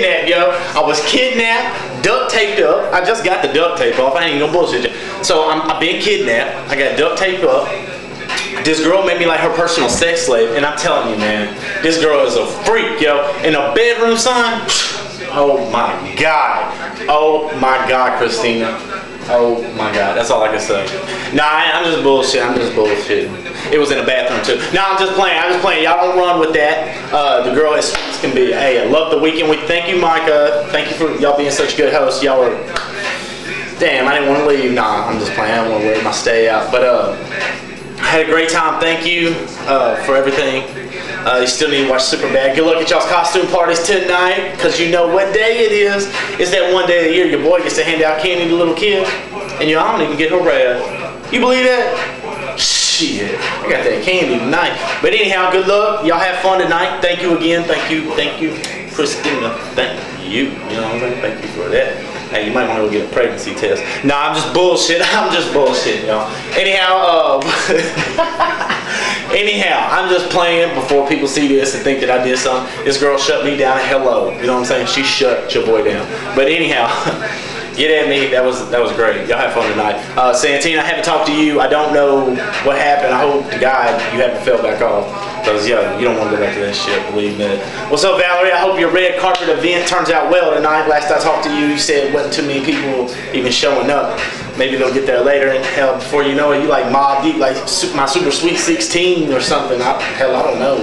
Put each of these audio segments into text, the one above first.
kidnapped, yo. I was kidnapped, duct taped up. I just got the duct tape off. I ain't gonna bullshit you. So I've been kidnapped. I got duct taped up. This girl made me like her personal sex slave, and I'm telling you, man, this girl is a freak, yo. In a bedroom, son. Oh my God. Oh my God, Christina. Oh my God, that's all I can say. Nah, I'm just bullshit. I'm just bullshitting. It was in the bathroom too. Nah, I'm just playing. I'm just playing. Y'all don't run with that. The girl is sweet as can be. Hey, I love the weekend week. Thank you, Micah. Thank you for y'all being such good hosts. Y'all were. Damn, I didn't want to leave. Nah, I'm just playing. I don't want to wear my stay out. But I had a great time. Thank you for everything. You still need to watch Superbad. Good luck at y'all's costume parties tonight, because you know what day it is. It's that one day of the year your boy gets to hand out candy to little kids, and your mom even get her rad. You believe that? Shit, I got that candy tonight. But anyhow, good luck. Y'all have fun tonight. Thank you again. Thank you, Christina. Thank you. You know what I'm saying? Thank you for that. Hey, you might want to go get a pregnancy test. Nah, I'm just bullshit. I'm just bullshit, y'all. Anyhow, I'm just playing before people see this and think that I did something. This girl shut me down. Hello. You know what I'm saying? She shut your boy down. But anyhow, get at me. That was great. Y'all have fun tonight. Santina, I haven't talked to you. I don't know what happened. I hope to God you haven't fell back off. Because, yeah, you don't want to go back to that shit, believe me. What's up, Valerie? I hope your red carpet event turns out well tonight. Last I talked to you, you said wasn't too many people even showing up. Maybe they'll get there later, and hell, before you know it, you like Mobb Deep, like my Super Sweet 16 or something. Hell, I don't know.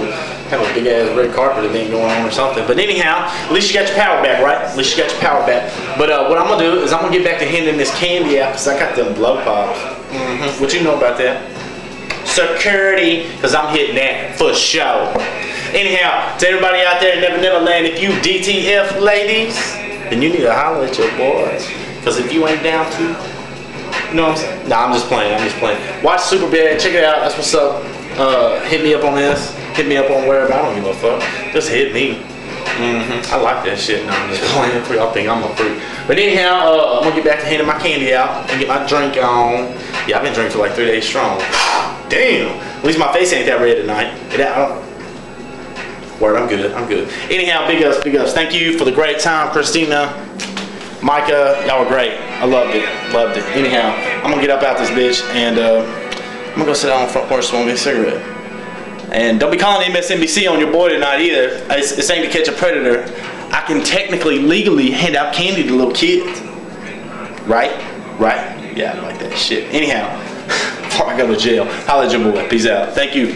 Have a big ass red carpet event going on or something. But anyhow, at least you got your power back, right? At least you got your power back. But what I'm gonna do is I'm gonna get back to handing this candy out, because I got them blow pops. What you know about that? Security, because I'm hitting that for show. Anyhow, to everybody out there in Never Never Land, if you DTF ladies, then you need to holler at your boys. Because if you ain't down to, you know what I'm saying? Nah, I'm just playing. I'm just playing. Watch Superbad. Check it out. That's what's up. Hit me up on this. Hit me up on wherever. I don't give a fuck. Just hit me. I like that shit. No, I'm just playing for y'all think I'm a freak. But anyhow, I'm gonna get back to handing my candy out and get my drink on. Yeah, I've been drinking for like 3 days strong. Damn. At least my face ain't that red tonight. Word, I'm good. I'm good. Anyhow, big ups, big ups. Thank you for the great time, Christina, Micah. Y'all were great. I loved it. Loved it. Anyhow, I'm gonna get up out this bitch and I'm gonna go sit down on the front porch, smoke me a cigarette. And don't be calling MSNBC on your boy tonight either. It's ain't to catch a predator. I can technically, legally hand out candy to little kids. Right? Right? Yeah, I like that shit. Anyhow, before I go to jail, holla at your boy. Peace out. Thank you.